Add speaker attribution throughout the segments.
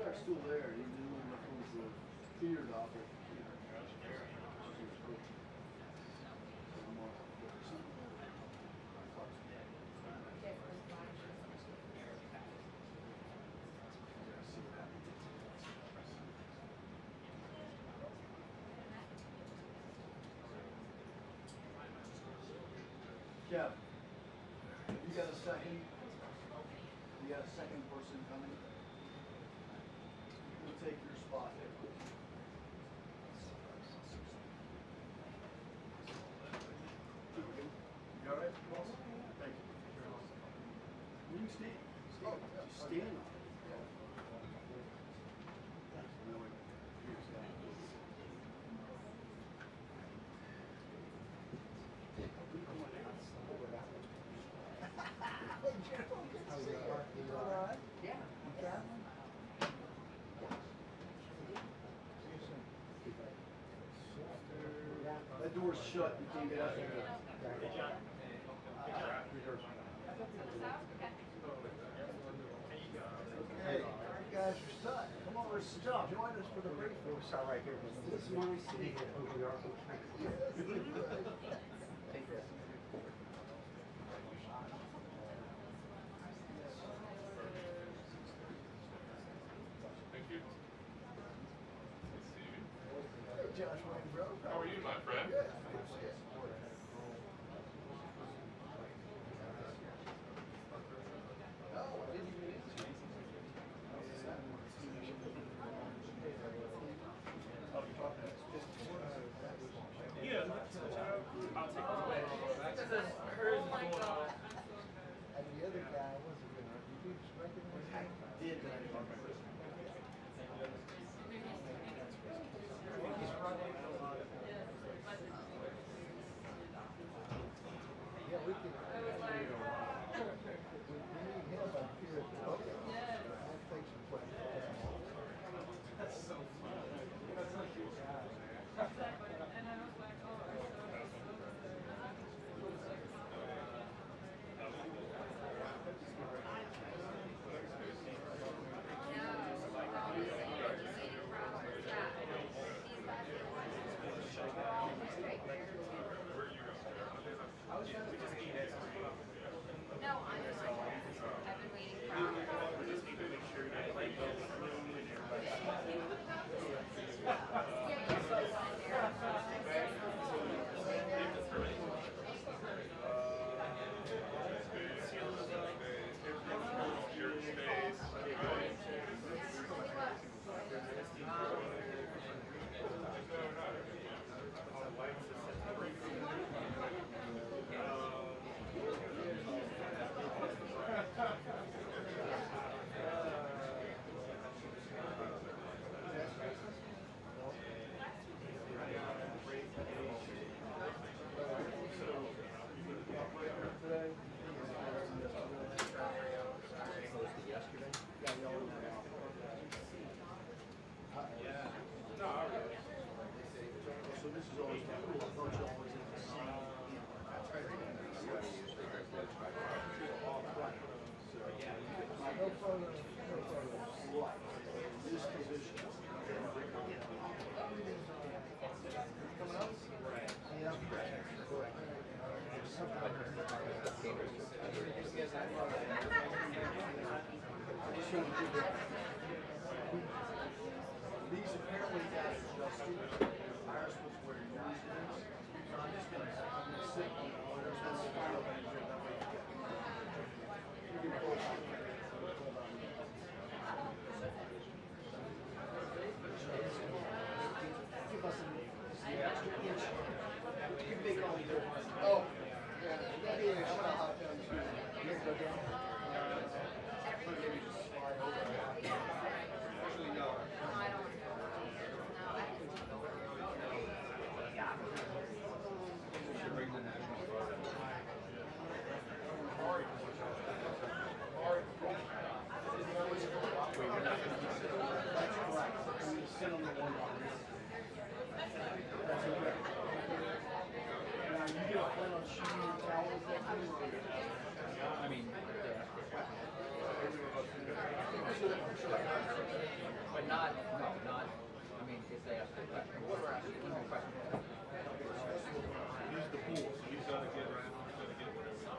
Speaker 1: they're still there. You knew when it was a feared offer. Jeff, you got a second? You got a second person coming? We'll take your spot. You all right? Thank you. You can stand. Just stand on it.
Speaker 2: Yeah.
Speaker 1: That door's shut. You can't get out there.
Speaker 3: Hey, John.
Speaker 1: Hey, you guys are stuck. Come on, let's jump. Join us for the break.
Speaker 2: We'll start right here.
Speaker 1: This is my city.
Speaker 2: Take this.
Speaker 3: Thank you. Nice to see you.
Speaker 1: Hey, Josh Wayne, bro.
Speaker 3: How are you, my friend?
Speaker 1: Good. No, I didn't even need to.
Speaker 3: Yeah, I'll take it away.
Speaker 2: Oh my God. And the other guy wasn't good. Did you recognize him?
Speaker 1: I did, but I didn't remember.
Speaker 2: He's running a lot of. Yeah, we can. We need him up here at the podium. I'll take some questions.
Speaker 3: That's so fun. That's such a cool guy.
Speaker 4: Exactly. And I was like, oh,
Speaker 5: no, I'm just like, I've been waiting for hours.
Speaker 3: We just need to make sure that like
Speaker 1: So this is always cool. A bunch of always in the same. That's right.
Speaker 2: No photo. No photo.
Speaker 1: Right. This position. Coming up?
Speaker 2: Yeah.
Speaker 1: These apparently got adjusted. Ours was where yours is. So I'm just gonna sit on it. There's no file manager that way. You can pull it out. Give us an extra inch. You can make all the difference. Oh, yeah. That is. I'm gonna hop down too. You gonna go down? Maybe just slide over. Actually, no.
Speaker 5: No, I don't want to go. No, I didn't.
Speaker 1: Should bring the national.
Speaker 3: He's the pool, so he's got to get around. He's got to get whatever he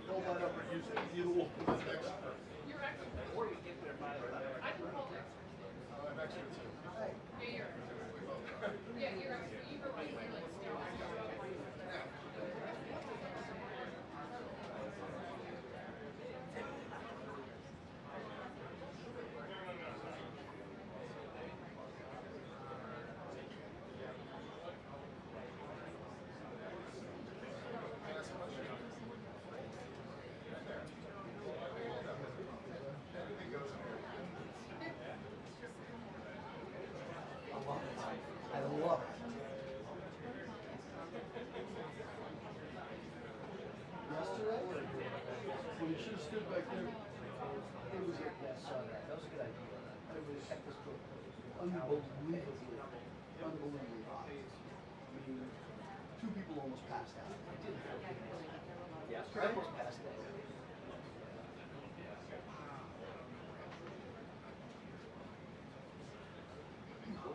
Speaker 1: Hold that up or use it. Either one.
Speaker 4: You're excellent. Or we get there by the I can hold it.
Speaker 1: I'm extra too.
Speaker 4: Yeah, you're excellent. You were like,
Speaker 2: I love it. Yesterday?
Speaker 1: Well, you should have stood back there.
Speaker 2: It was, yeah, I saw that. That was a good idea. It was at this book. Unbelievably hot. I mean, 2 people almost passed out. I didn't feel good. Yeah, I almost passed out.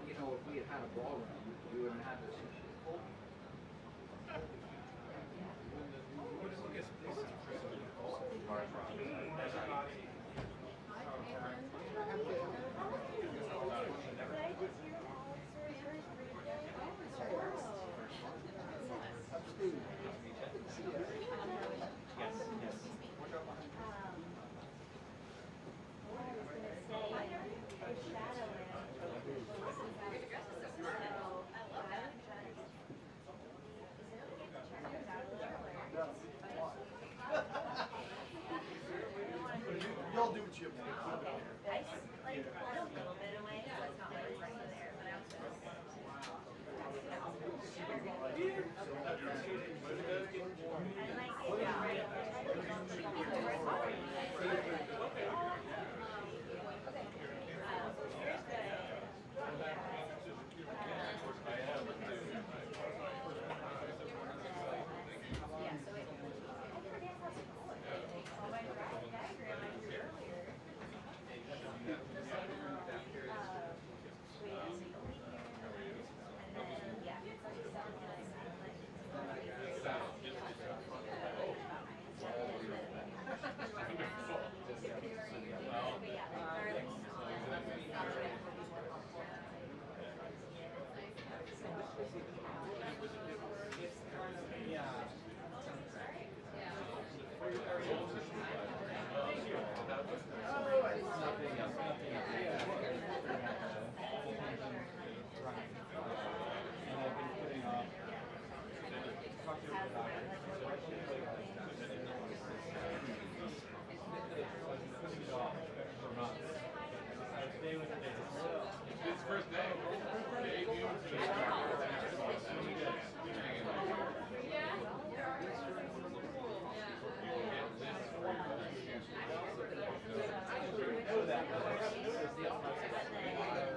Speaker 6: You know, if we had had a ballroom, we wouldn't have this issue.
Speaker 1: Y'all do what you have to do.
Speaker 5: I like a little bit away, so it's not like it's right there, but I also.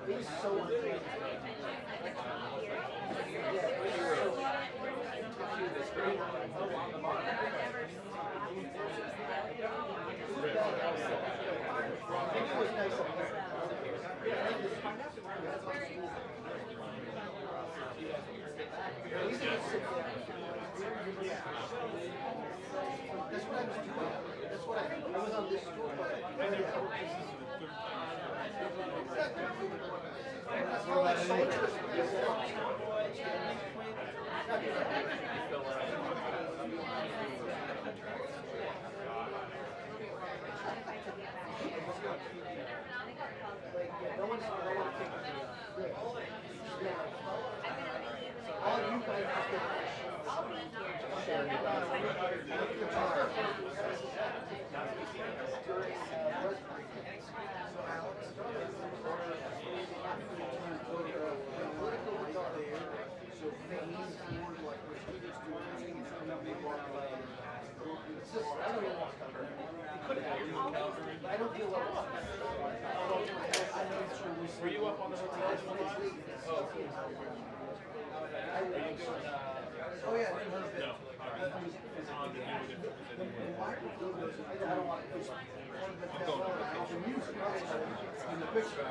Speaker 2: He's so unfaithful. I was on this tour. That's all that soldiers. I don't deal well.
Speaker 3: Were you up on the hotel? Oh,
Speaker 2: Oh yeah, I didn't know that.
Speaker 3: no. It's on the new
Speaker 2: I don't want to. The music in the picture,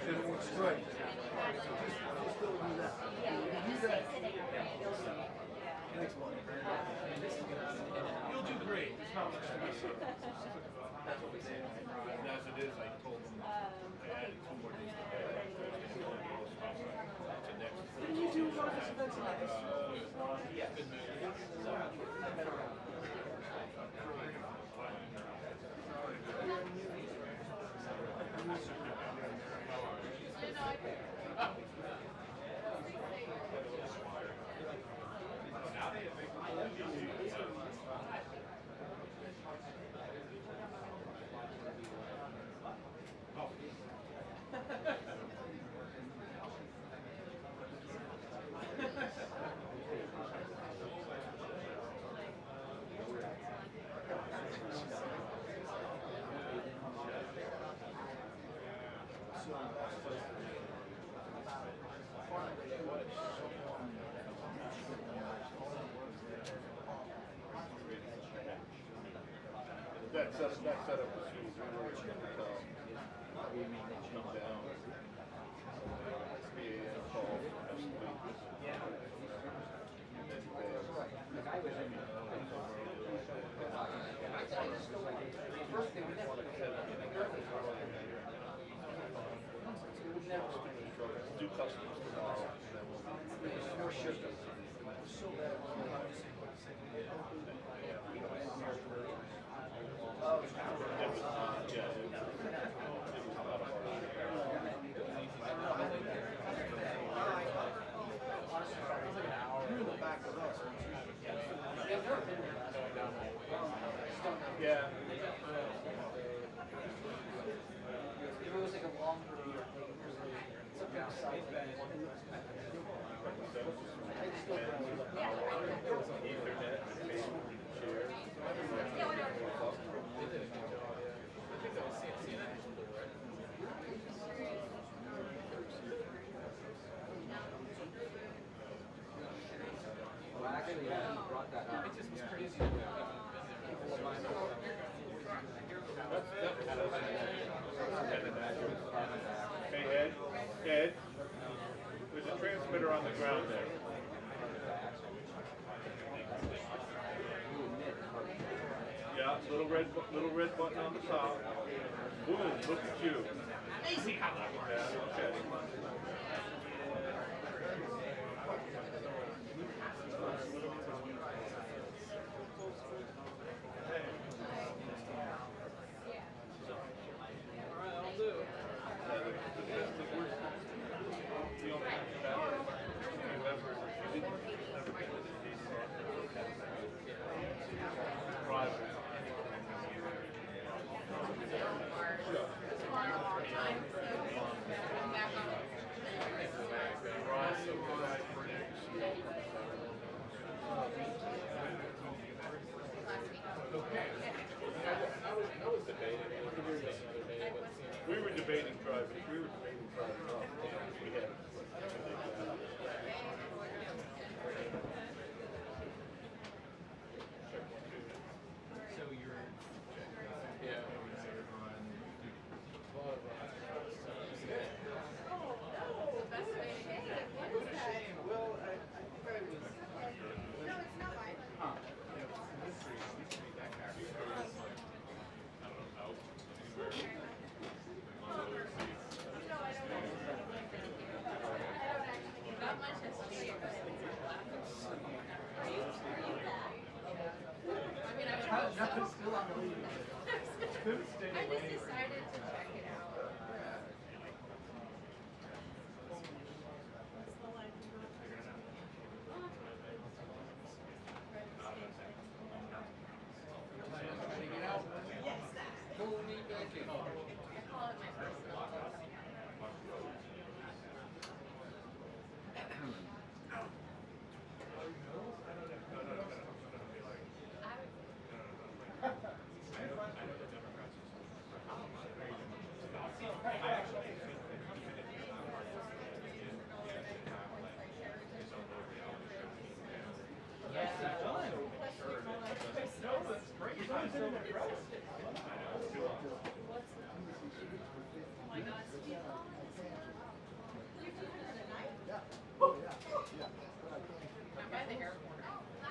Speaker 2: then it looks great. Just still do that. You do that. Next one.
Speaker 3: You'll do great. There's not much to be said. That's what we say. And as it is, I told them I added 2 more days to pay. To next.
Speaker 2: Didn't you do one of those events in
Speaker 3: Yeah. That setup was huge. We were at the hotel. We come down. SBA call. Do customs tomorrow.
Speaker 2: More shipping. So bad.
Speaker 3: Yeah.
Speaker 2: If it was like a longer
Speaker 6: Actually, he brought that up.
Speaker 3: It just was crazy. Hey, Ed, there's a transmitter on the ground there. Yeah, little red button on the top. Boom, look at you. Amazing how that works. Yeah, okay. We were debating driving. We were debating driving off. We had. So you're. Yeah. Well, I think I was.
Speaker 5: No, it's not mine.
Speaker 3: Huh.
Speaker 2: Still on the lead.
Speaker 5: I just decided to check it out.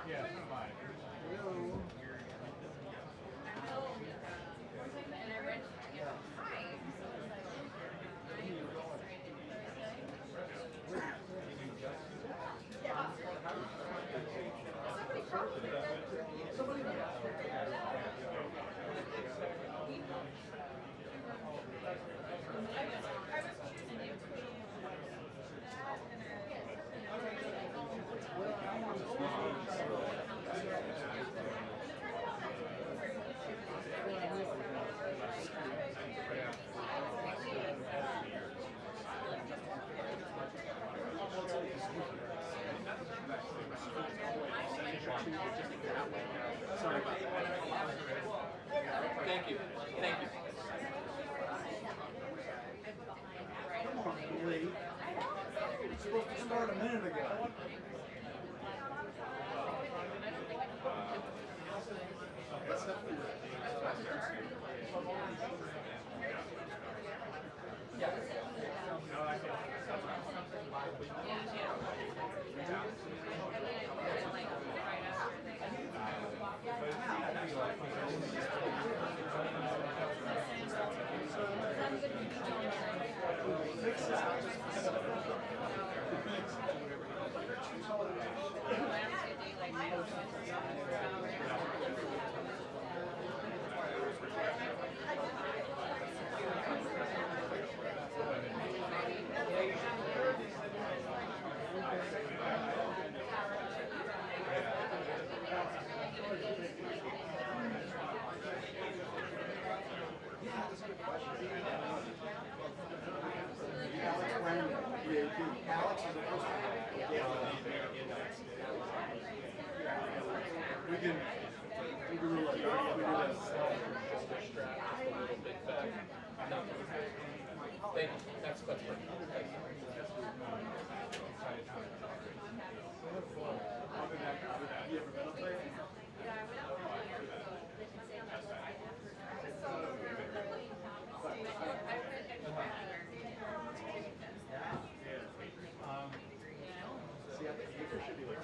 Speaker 4: Yeah, so am I.
Speaker 7: Sorry about that. Thank you. Thank you.
Speaker 2: Come on, Lee. It's supposed to start a minute ago. Alex is the first one. We can really, we do that.
Speaker 7: Thank you. That's perfect.
Speaker 2: You ever been up there? See, I think there should be like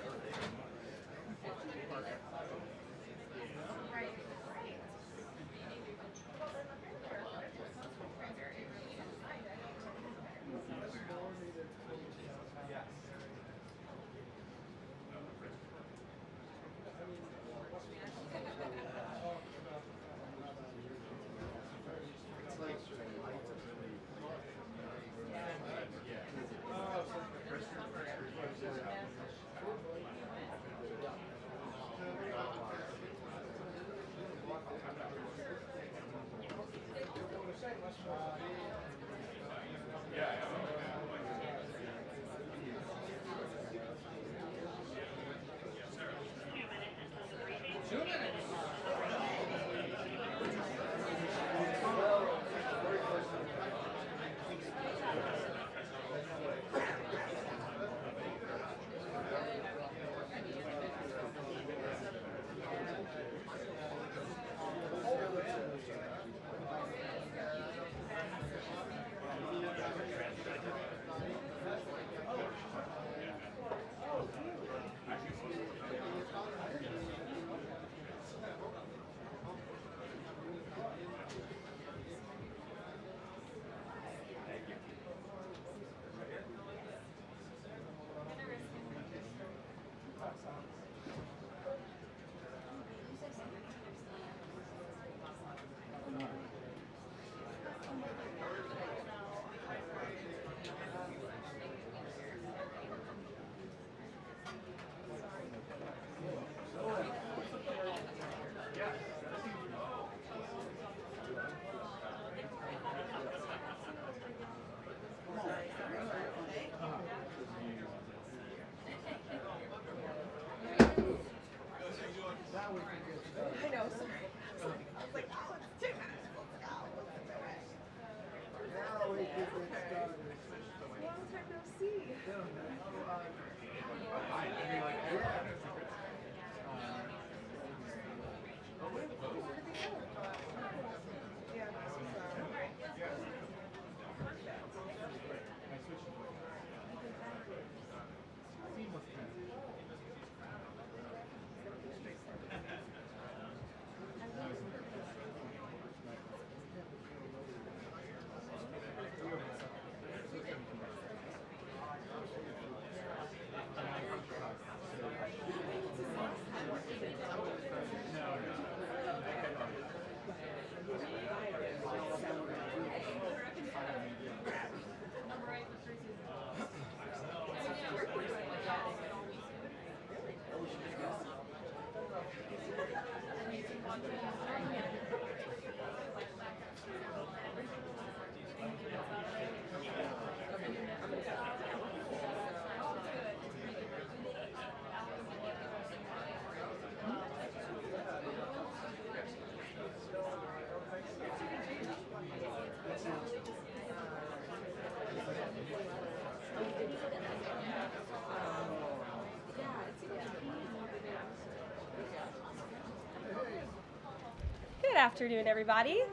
Speaker 8: Good afternoon, everybody.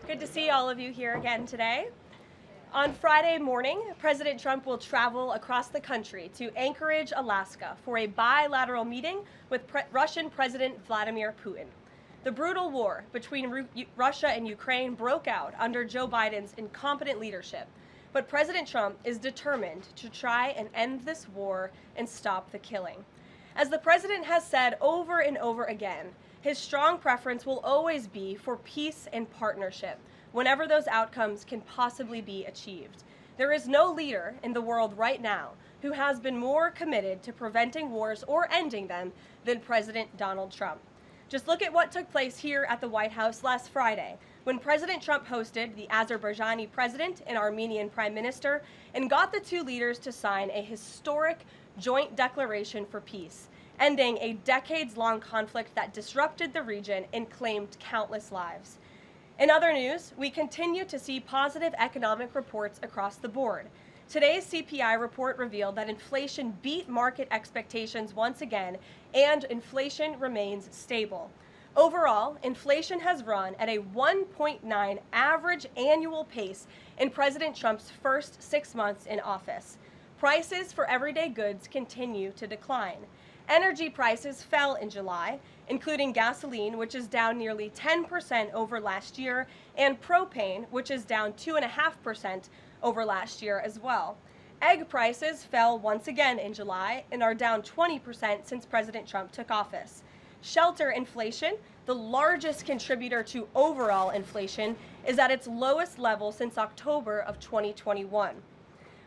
Speaker 8: Good to see all of you here again today. On Friday morning, President Trump will travel across the country to Anchorage, Alaska, for a bilateral meeting with Russian President Vladimir Putin. The brutal war between Russia and Ukraine broke out under Joe Biden's incompetent leadership, but President Trump is determined to try and end this war and stop the killing. As the president has said over and over again, his strong preference will always be for peace and partnership, whenever those outcomes can possibly be achieved. There is no leader in the world right now who has been more committed to preventing wars or ending them than President Donald Trump. Just look at what took place here at the White House last Friday, when President Trump hosted the Azerbaijani president and Armenian prime minister and got the two leaders to sign a historic joint declaration for peace, ending a decades-long conflict that disrupted the region and claimed countless lives. In other news, we continue to see positive economic reports across the board. Today's CPI report revealed that inflation beat market expectations once again, and inflation remains stable. Overall, inflation has run at a 1.9 average annual pace in President Trump's first 6 months in office. Prices for everyday goods continue to decline. Energy prices fell in July, including gasoline, which is down nearly 10% over last year, and propane, which is down 2.5% over last year as well. Egg prices fell once again in July and are down 20% since President Trump took office. Shelter inflation, the largest contributor to overall inflation, is at its lowest level since October of 2021.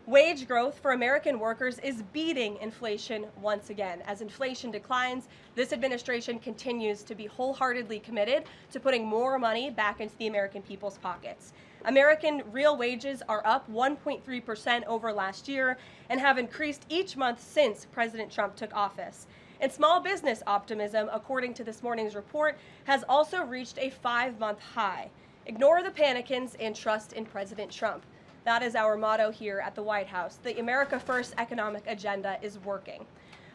Speaker 8: Wage growth for American workers is beating inflation once again. As inflation declines, this administration continues to be wholeheartedly committed to putting more money back into the American people's pockets. American real wages are up 1.3% over last year and have increased each month since President Trump took office. And small business optimism, according to this morning's report, has also reached a 5-month high. Ignore the panicans and trust in President Trump. That is our motto here at the White House. The America First economic agenda is working.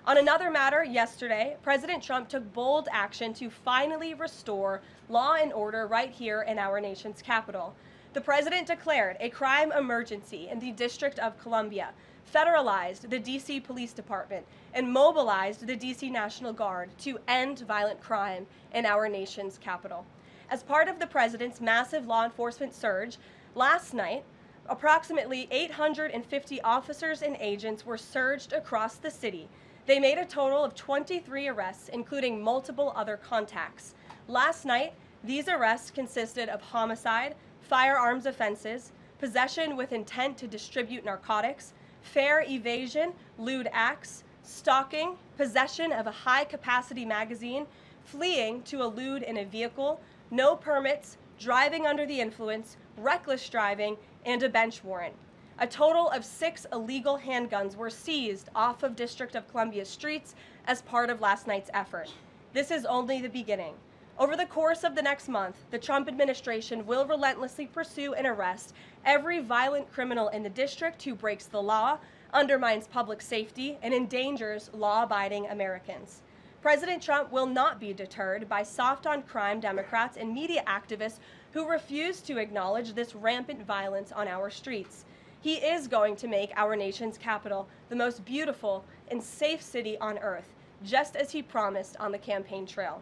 Speaker 8: On another matter, yesterday, President Trump took bold action to finally restore law and order right here in our nation's capital. The president declared a crime emergency in the District of Columbia, federalized the D.C. Police Department, and mobilized the D.C. National Guard to end violent crime in our nation's capital. As part of the president's massive law enforcement surge, last night, approximately 850 officers and agents were surged across the city. They made a total of 23 arrests, including multiple other contacts. Last night, these arrests consisted of homicide, firearms offenses, possession with intent to distribute narcotics, fare evasion, lewd acts, stalking, possession of a high-capacity magazine, fleeing to elude in a vehicle, no permits, driving under the influence, reckless driving, and a bench warrant. A total of 6 illegal handguns were seized off of District of Columbia streets as part of last night's effort. This is only the beginning. Over the course of the next month, the Trump administration will relentlessly pursue and arrest every violent criminal in the district who breaks the law, undermines public safety, and endangers law-abiding Americans. President Trump will not be deterred by soft-on-crime Democrats and media activists who refuse to acknowledge this rampant violence on our streets. He is going to make our nation's capital the most beautiful and safe city on earth, just as he promised on the campaign trail.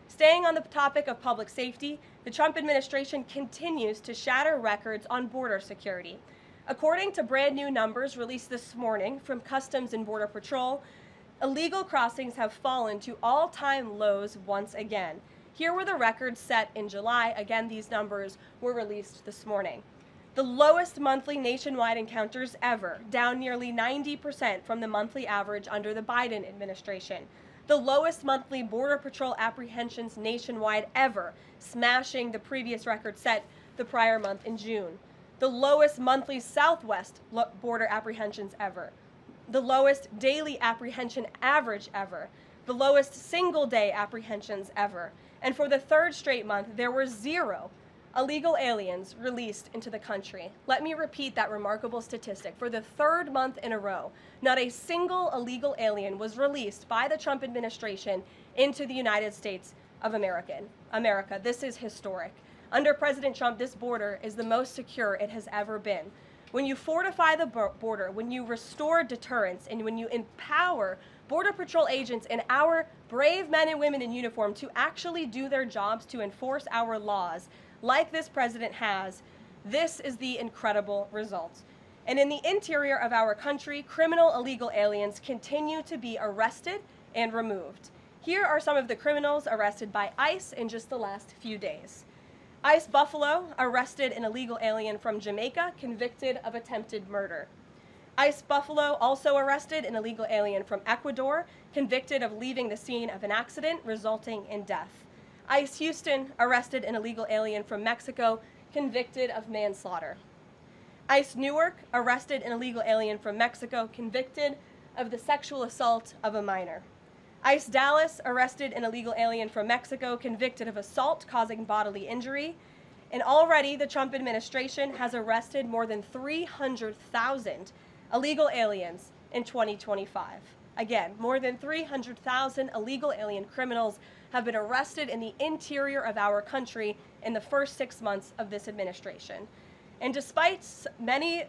Speaker 8: Staying on the topic of public safety, the Trump administration continues to shatter records on border security. According to brand new numbers released this morning from Customs and Border Patrol, illegal crossings have fallen to all-time lows once again. Here were the records set in July. Again, these numbers were released this morning. The lowest monthly nationwide encounters ever, down nearly 90% from the monthly average under the Biden administration. The lowest monthly Border Patrol apprehensions nationwide ever, smashing the previous record set the prior month in June. The lowest monthly Southwest border apprehensions ever. The lowest daily apprehension average ever. The lowest single-day apprehensions ever. And for the 3rd straight month, there were 0 illegal aliens released into the country. Let me repeat that remarkable statistic. For the 3rd month in a row, not a single illegal alien was released by the Trump administration into the United States of America. America, this is historic. Under President Trump, this border is the most secure it has ever been. When you fortify the border, when you restore deterrence, and when you empower Border Patrol agents and our brave men and women in uniform to actually do their jobs to enforce our laws, like this president has, this is the incredible result. And in the interior of our country, criminal illegal aliens continue to be arrested and removed. Here are some of the criminals arrested by ICE in just the last few days. ICE Buffalo arrested an illegal alien from Jamaica convicted of attempted murder. ICE Buffalo also arrested an illegal alien from Ecuador convicted of leaving the scene of an accident resulting in death. ICE Houston arrested an illegal alien from Mexico convicted of manslaughter. ICE Newark arrested an illegal alien from Mexico convicted of the sexual assault of a minor. ICE Dallas arrested an illegal alien from Mexico convicted of assault causing bodily injury. And already the Trump administration has arrested more than 300,000 illegal aliens in 2025. Again, more than 300,000 illegal alien criminals have been arrested in the interior of our country in the first 6 months of this administration. And despite many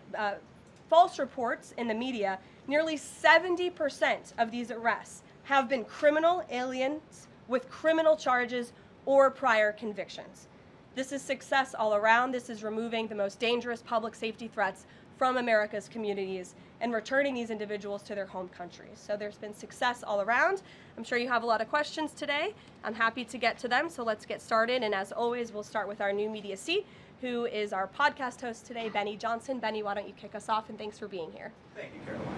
Speaker 8: false reports in the media, nearly 70% of these arrests have been criminal aliens with criminal charges or prior convictions. This is success all around. This is removing the most dangerous public safety threats from America's communities and returning these individuals to their home countries. So there's been success all around. I'm sure you have a lot of questions today. I'm happy to get to them, so let's get started. And as always, we'll start with our new media seat, who is our podcast host today, Benny Johnson. Benny, why don't you kick us off, and thanks for being here.
Speaker 9: Thank you, Karoline.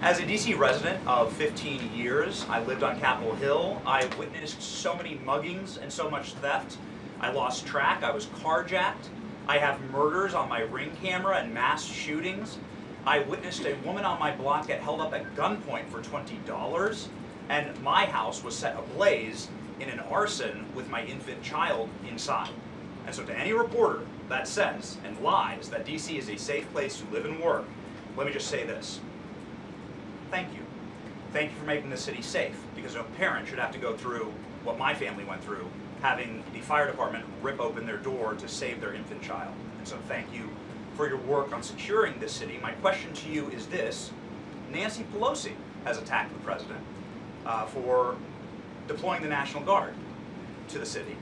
Speaker 9: As a DC resident of 15 years, I lived on Capitol Hill. I witnessed so many muggings and so much theft. I lost track. I was carjacked. I have murders on my Ring camera and mass shootings. I witnessed a woman on my block get held up at gunpoint for $20, and my house was set ablaze in an arson with my infant child inside. And so to any reporter that says and lies that DC is a safe place to live and work, let me just say this. Thank you. Thank you for making the city safe, because no parent should have to go through what my family went through, having the fire department rip open their door to save their infant child. And so thank you for your work on securing this city. My question to you is this. Nancy Pelosi has attacked the president for deploying the National Guard to the city,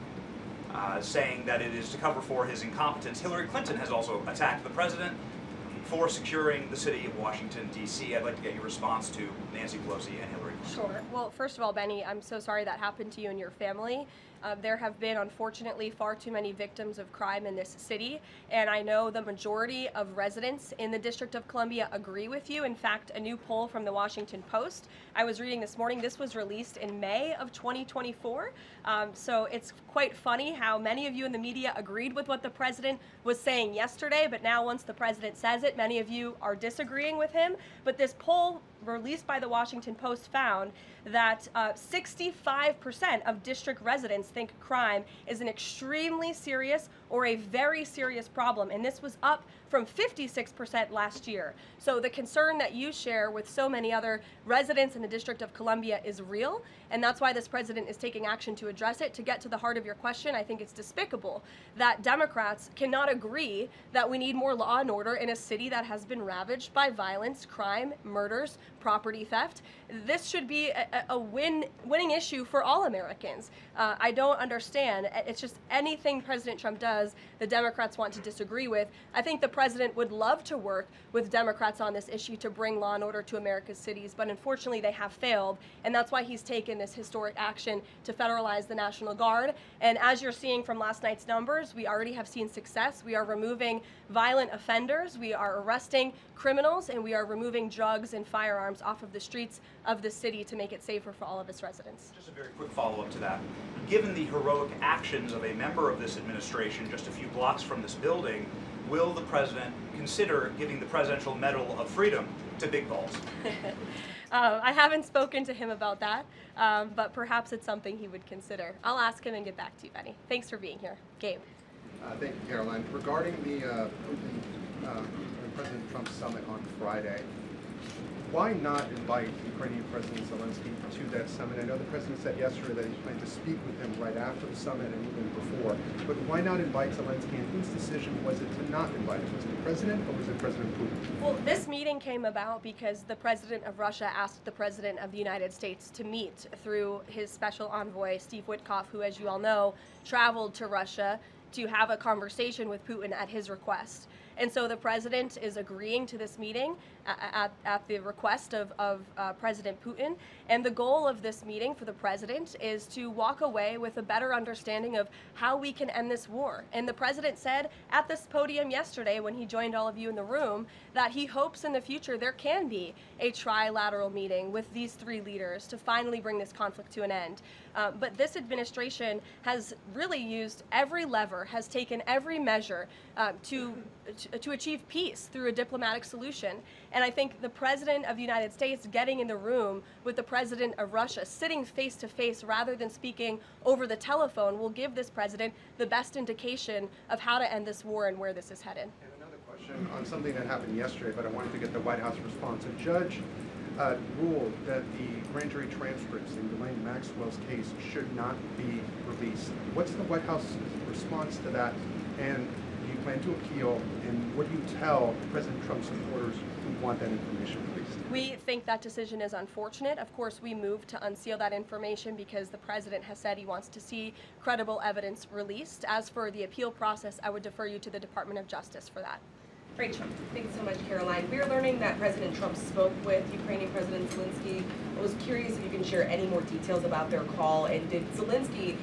Speaker 9: saying that it is to cover for his incompetence. Hillary Clinton has also attacked the president for securing the city of Washington, D.C. I'd like to get your response to Nancy Pelosi and Hillary Clinton.
Speaker 8: Sure. Well, first of all, Benny, I'm so sorry that happened to you and your family. There have been, unfortunately, far too many victims of crime in this city, and I know the majority of residents in the District of Columbia agree with you. In fact, a new poll from the Washington Post I was reading this morning, this was released in May of 2024, so it's quite funny how many of you in the media agreed with what the president was saying yesterday, but now once the president says it, many of you are disagreeing with him. But this poll released by the Washington Post found that 65% of district residents think crime is an extremely serious or a very serious problem, and this was up from 56% last year. So the concern that you share with so many other residents in the District of Columbia is real, and that's why this president is taking action to address it. To get to the heart of your question, I think it's despicable that Democrats cannot agree that we need more law and order in a city that has been ravaged by violence, crime, murders, property theft. This should be a winning issue for all Americans. I don't understand. It's just anything President Trump does, the Democrats want to disagree with. I think the president would love to work with Democrats on this issue to bring law and order to America's cities, but unfortunately they have failed, and that's why he's taken this historic action to federalize the National Guard. And as you're seeing from last night's numbers, we already have seen success. We are removing violent offenders, we are arresting criminals, and we are removing drugs and firearms off of the streets of the city to make it safer for all of its residents.
Speaker 9: Just a very quick follow-up to that. Given the heroic actions of a member of this administration just a few blocks from this building, will the president consider giving the Presidential Medal of Freedom to Big Balls?
Speaker 8: I haven't spoken to him about that, but perhaps it's something he would consider. I'll ask him and get back to you, Benny. Thanks for being here. Gabe.
Speaker 1: Thank you, Karoline. Regarding the President Trump summit on Friday,
Speaker 10: why not invite Ukrainian President Zelensky to that summit? I know the president said yesterday that he planned to speak with him right after the summit and even before, but why not invite Zelensky, and whose decision was it to not invite him? Was it the president or was it President Putin?
Speaker 8: Well, this meeting came about because the president of Russia asked the president of the United States to meet through his special envoy, Steve Witkoff, who, as you all know, traveled to Russia to have a conversation with Putin at his request. And so the president is agreeing to this meeting at the request of President Putin. And the goal of this meeting for the president is to walk away with a better understanding of how we can end this war. And the president said at this podium yesterday when he joined all of you in the room that he hopes in the future there can be a trilateral meeting with these three leaders to finally bring this conflict to an end. But this administration has really used every lever, has taken every measure to achieve peace through a diplomatic solution. And I think the president of the United States getting in the room with the president of Russia, sitting face to face rather than speaking over the telephone, will give this president the best indication of how to end this war and where this is headed.
Speaker 10: And another question on something that happened yesterday, but I wanted to get the White House response. A judge ruled that the grand jury transcripts in Ghislaine Maxwell's case should not be released. What's the White House response to that? And do you plan to appeal? And what do you tell President Trump's supporters who want that information released?
Speaker 8: We think that decision is unfortunate. Of course, we moved to unseal that information because the president has said he wants to see credible evidence released. As for the appeal process, I would defer you to the Department of Justice for that. Rachel.
Speaker 11: Thanks so much, Karoline. We're learning that President Trump spoke with Ukrainian President Zelensky. I was curious if you can share any more details about their call, and did Zelensky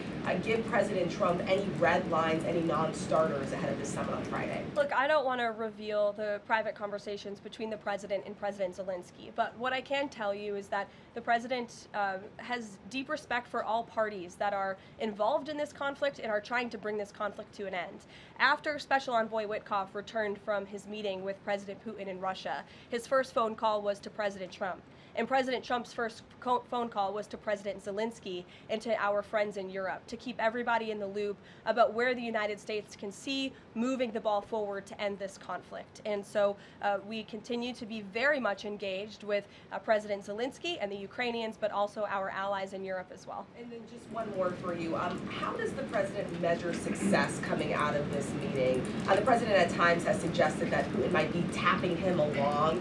Speaker 11: give President Trump any red lines, any non-starters ahead of this summit on Friday?
Speaker 8: Look, I don't want to reveal the private conversations between the president and President Zelensky, but what I can tell you is that the president has deep respect for all parties that are involved in this conflict and are trying to bring this conflict to an end. After Special Envoy Witkoff returned from his meeting with President Putin in Russia, his first phone call was to President Trump. And President Trump's first phone call was to President Zelensky and to our friends in Europe to keep everybody in the loop about where the United States can see moving the ball forward to end this conflict. And so we continue to be very much engaged with President Zelensky and the Ukrainians, but also our allies in Europe as well.
Speaker 11: And then just one more for you. How does the president measure success coming out of this meeting? The president at times has suggested that Putin might be tapping him along.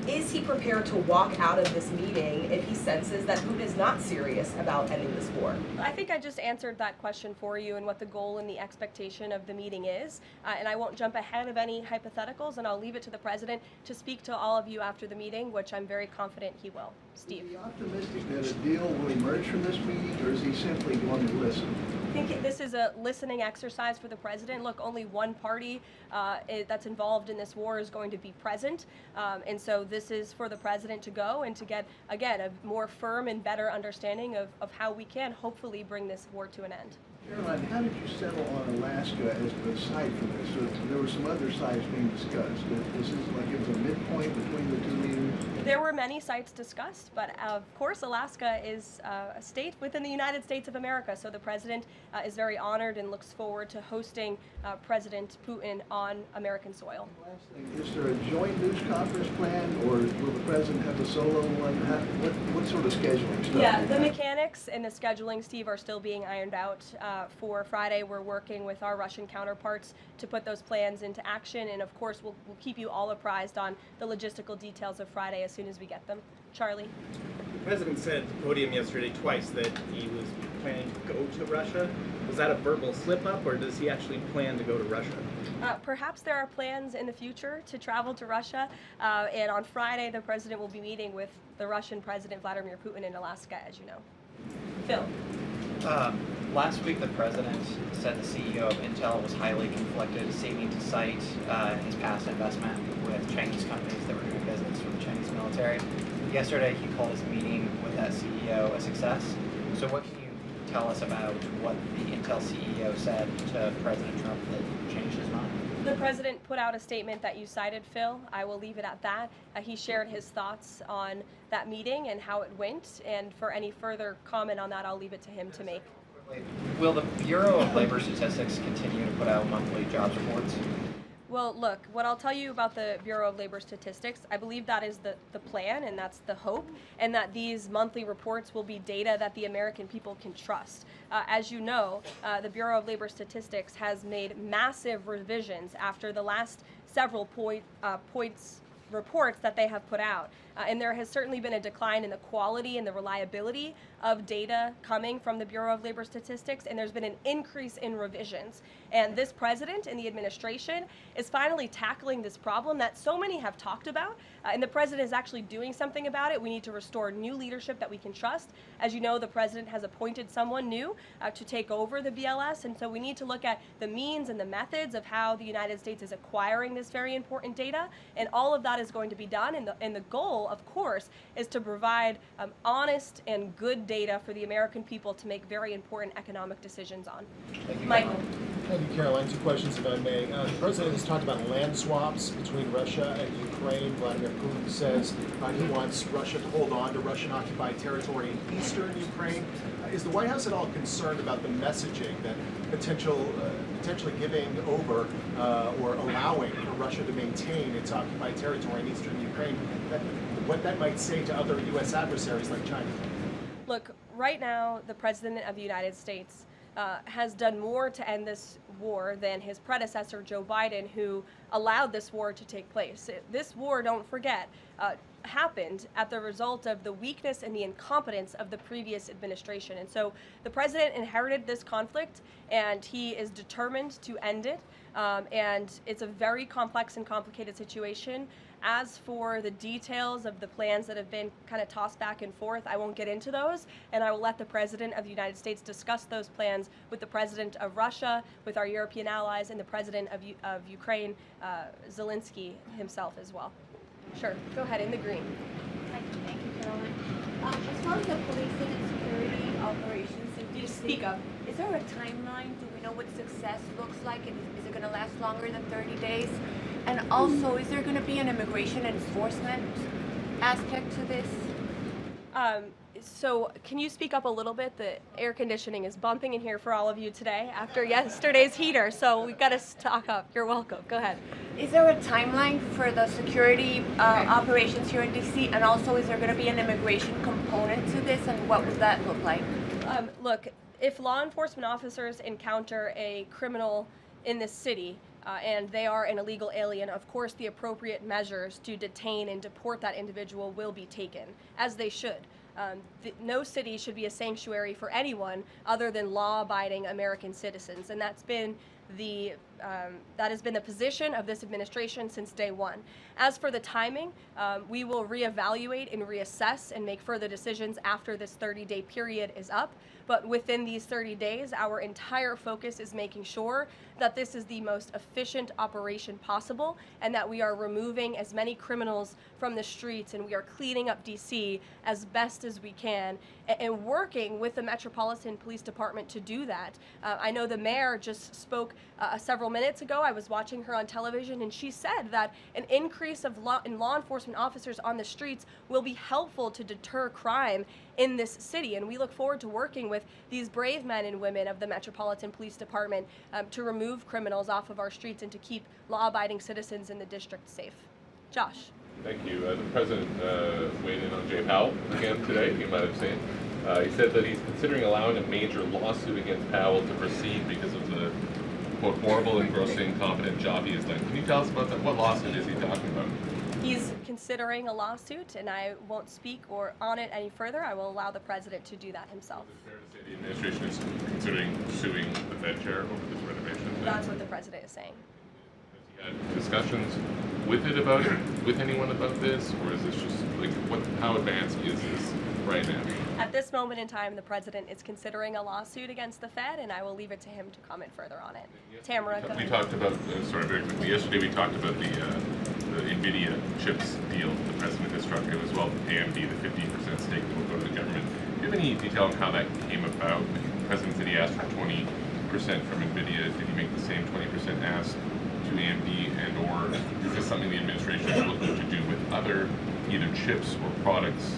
Speaker 11: Is he prepared to walk out of this meeting if he senses that Putin is not serious about ending this war?
Speaker 8: I think I just answered that question for you and what the goal and the expectation of the meeting is. And I won't jump ahead of any hypotheticals, and I'll leave it to the president to speak to all of you after the meeting, which I'm very confident he will. Steve.
Speaker 12: Is he optimistic that a deal will emerge from this meeting, or is he simply going to listen?
Speaker 8: I think this is a listening exercise for the president. Look, only one party that's involved in this war is going to be present. And so this is for the president to go and to get, again, a more firm and better understanding of how we can hopefully bring this war to an end.
Speaker 12: Karoline, how did you settle on Alaska as the site for this? So there were some other sites being discussed. This is like it was a midpoint between the two leaders?
Speaker 8: There were many sites discussed, but of course Alaska is a state within the United States of America, so the president is very honored and looks forward to hosting President Putin on American soil.
Speaker 12: Is there a joint news conference planned, or will the president have a solo one? What sort of scheduling stuff?
Speaker 8: Yeah, the mechanics and the scheduling, Steve, are still being ironed out. For Friday, we're working with our Russian counterparts to put those plans into action, and of course we'll keep you all apprised on the logistical details of Friday as soon as we get them. Charlie?
Speaker 13: The president said at the podium yesterday twice that he was planning to go to Russia. Was that a verbal slip-up, or does he actually plan to go to Russia?
Speaker 8: Perhaps there are plans in the future to travel to Russia, and on Friday the president will be meeting with the Russian President Vladimir Putin in Alaska, as you know. Phil?
Speaker 14: Last week, the president said the CEO of Intel was highly conflicted, seeming to cite his past investment with Chinese companies that were doing business with the Chinese military. Yesterday, he called his meeting with that CEO a success. So what can you tell us about what the Intel CEO said to President Trump that changed his mind?
Speaker 8: The president put out a statement that you cited, Phil. I will leave it at that. He shared his thoughts on that meeting and how it went, and for any further comment on that, I'll leave it to him to make.
Speaker 14: Will the Bureau of Labor Statistics continue to put out monthly jobs reports?
Speaker 8: Well, look, what I'll tell you about the Bureau of Labor Statistics, I believe that is the plan and that's the hope, and that these monthly reports will be data that the American people can trust. As you know, the Bureau of Labor Statistics has made massive revisions after the last several reports that they have put out. And there has certainly been a decline in the quality and the reliability of data coming from the Bureau of Labor Statistics, and there's been an increase in revisions. And this president and the administration is finally tackling this problem that so many have talked about, and the president is actually doing something about it. We need to restore new leadership that we can trust. As you know, the president has appointed someone new to take over the BLS, and so we need to look at the means and the methods of how the United States is acquiring this very important data, and all of that is going to be done, and the goal, of course, is to provide honest and good data for the American people to make very important economic decisions on.
Speaker 15: Thank you,
Speaker 8: Michael.
Speaker 15: Thank you, Karoline. 2 questions, if I may. The president has talked about land swaps between Russia and Ukraine. Vladimir Putin says he wants Russia to hold on to Russian-occupied territory in eastern Ukraine. Is the White House at all concerned about the messaging that potentially giving over or allowing for Russia to maintain its occupied territory in eastern Ukraine, what that might say to other U.S. adversaries like China?
Speaker 8: Look, right now, the President of the United States has done more to end this war than his predecessor, Joe Biden, who allowed this war to take place. This war, don't forget, happened at the result of the weakness and the incompetence of the previous administration. And so the president inherited this conflict, and he is determined to end it. And it's a very complex and complicated situation. As for the details of the plans that have been kind of tossed back and forth, I won't get into those, and I will let the President of the United States discuss those plans with the President of Russia, with our European allies, and the President of Ukraine, Zelensky himself as well. Sure, go ahead, in the green.
Speaker 16: Thank you, Caroline. As far as the policing and security operations in
Speaker 8: You
Speaker 16: DC,
Speaker 8: just speak up.
Speaker 16: Is there a timeline? Do we know what success looks like? And is it going to last longer than 30 days? And also, is there going to be an immigration enforcement aspect to this?
Speaker 8: So can you speak up a little bit? The air conditioning is bumping in here for all of you today after yesterday's heater, so we've got to stock up. You're welcome. Go ahead.
Speaker 16: Is there a timeline for the security operations here in DC? And also, is there going to be an immigration component to this? And what would that look like?
Speaker 8: Look, if law enforcement officers encounter a criminal in this city, and they are an illegal alien, of course the appropriate measures to detain and deport that individual will be taken, as they should. No city should be a sanctuary for anyone other than law-abiding American citizens, and that has been the position of this administration since day one. As for the timing, we will reevaluate and reassess and make further decisions after this 30-day period is up. But within these 30 days, our entire focus is making sure that this is the most efficient operation possible and that we are removing as many criminals from the streets and we are cleaning up DC as best as we can and working with the Metropolitan Police Department to do that. I know the mayor just spoke several minutes ago. I was watching her on television, and she said that an increase in law enforcement officers on the streets will be helpful to deter crime in this city, and we look forward to working with these brave men and women of the Metropolitan Police Department to remove criminals off of our streets and to keep law-abiding citizens in the district safe. Josh.
Speaker 17: Thank you. The President weighed in on Jay Powell again today, you might have seen. He said that he's considering allowing a major lawsuit against Powell to proceed because of the, quote, horrible and grossly incompetent job he has done. Can you tell us about that? What lawsuit is he talking about?
Speaker 8: He's considering a lawsuit, and I won't speak on it any further. I will allow the president to do that himself.
Speaker 17: Is it fair to say the administration is considering suing the Fed chair over this renovation?
Speaker 8: That's what the president is saying.
Speaker 17: Has he had discussions with anyone about this, or is this just like how advanced is this right now?
Speaker 8: At this moment in time, the president is considering a lawsuit against the Fed, and I will leave it to him to comment further on it. Tamara, go ahead.
Speaker 17: We talked about, sorry, very quickly, yesterday we talked about the NVIDIA chips deal the president has struck as well, AMD, the 50% stake that will go to the government. Do you have any detail on how that came about? The president said he asked for 20% from NVIDIA. Did he make the same 20% ask to AMD, and or is this something the administration is looking to do with other either chips or products,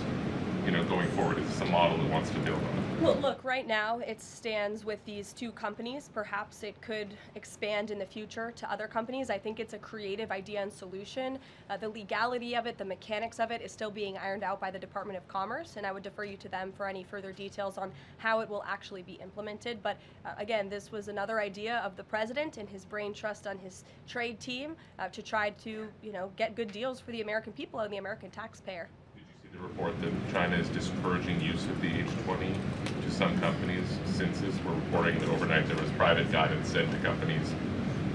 Speaker 17: going forward? Is this a model it wants to build on?
Speaker 8: Well, look, right now it stands with these two companies. Perhaps it could expand in the future to other companies. I think it's a creative idea and solution. The legality of it, the mechanics of it is still being ironed out by the Department of Commerce, and I would defer you to them for any further details on how it will actually be implemented. But again, this was another idea of the president and his brain trust on his trade team to try to, get good deals for the American people and the American taxpayer.
Speaker 17: The report that China is discouraging use of the H20 to some companies. Since this, we're reporting that overnight there was private guidance sent to companies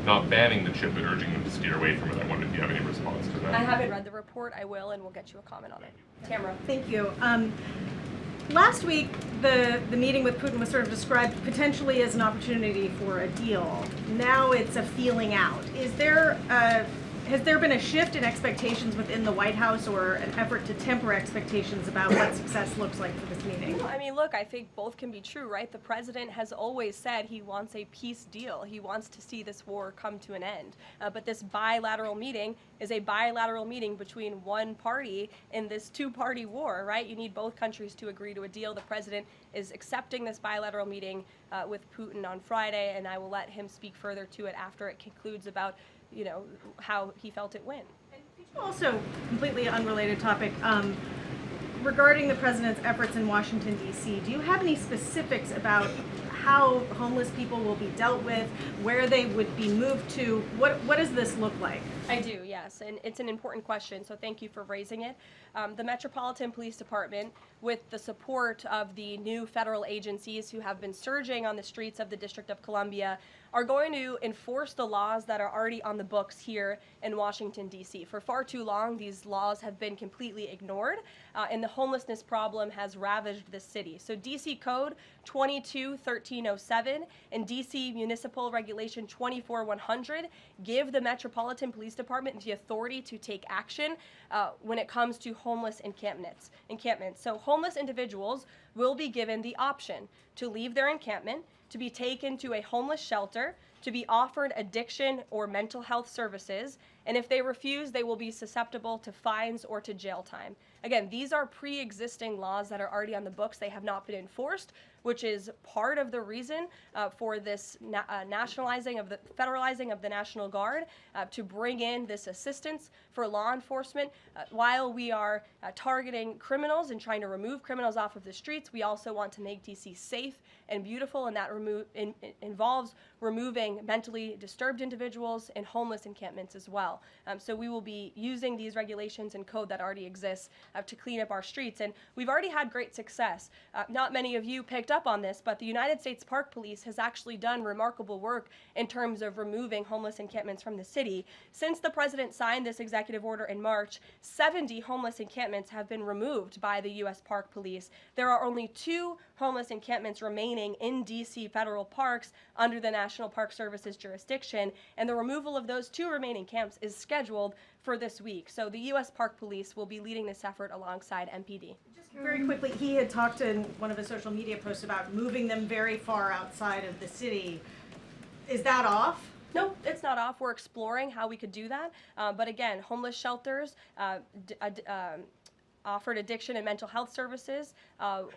Speaker 17: not banning the chip but urging them to steer away from it. I wondered if you have any response to that.
Speaker 8: I haven't read the report. I will, and we'll get you a comment on it. Tamara.
Speaker 18: Thank you. Last week, the meeting with Putin was sort of described potentially as an opportunity for a deal. Now it's a feeling out. Has there been a shift in expectations within the White House or an effort to temper expectations about what success looks like for this meeting?
Speaker 8: I mean, look, I think both can be true, right? The president has always said he wants a peace deal. He wants to see this war come to an end. But this bilateral meeting is a bilateral meeting between one party in this two-party war, right? You need both countries to agree to a deal. The president is accepting this bilateral meeting with Putin on Friday, and I will let him speak further to it after it concludes about how he felt it went.
Speaker 18: Also, completely unrelated topic, regarding the president's efforts in Washington, D.C., do you have any specifics about how homeless people will be dealt with, where they would be moved to? What does this look like?
Speaker 8: I do, yes, and it's an important question, so thank you for raising it. The Metropolitan Police Department, with the support of the new federal agencies who have been surging on the streets of the District of Columbia, are going to enforce the laws that are already on the books here in Washington, D.C. For far too long, these laws have been completely ignored, and the homelessness problem has ravaged the city. So D.C. Code 22-1307 and D.C. Municipal Regulation 24-100 give the Metropolitan Police Department the authority to take action when it comes to homeless encampments. So homeless individuals will be given the option to leave their encampment, to be taken to a homeless shelter, to be offered addiction or mental health services, and if they refuse, they will be susceptible to fines or to jail time. Again, these are pre-existing laws that are already on the books. They have not been enforced, which is part of the reason for this federalizing of the National Guard to bring in this assistance for law enforcement. While we are targeting criminals and trying to remove criminals off of the streets, we also want to make DC safe and beautiful, and that involves removing mentally disturbed individuals and homeless encampments as well. So we will be using these regulations and code that already exists to clean up our streets, and we've already had great success. Not many of you picked up on this, but the United States Park Police has actually done remarkable work in terms of removing homeless encampments from the city. Since the president signed this executive order in March, 70 homeless encampments have been removed by the U.S. Park Police. There are only 2 homeless encampments remaining in D.C. federal parks under the National Park Service's jurisdiction, and the removal of those 2 remaining camps is scheduled for this week. So the U.S. Park Police will be leading this effort alongside MPD.
Speaker 18: Just very quickly, he had talked in one of his social media posts about moving them very far outside of the city. Is that off?
Speaker 8: No, it's not off. We're exploring how we could do that. But again, homeless shelters, offered addiction and mental health services,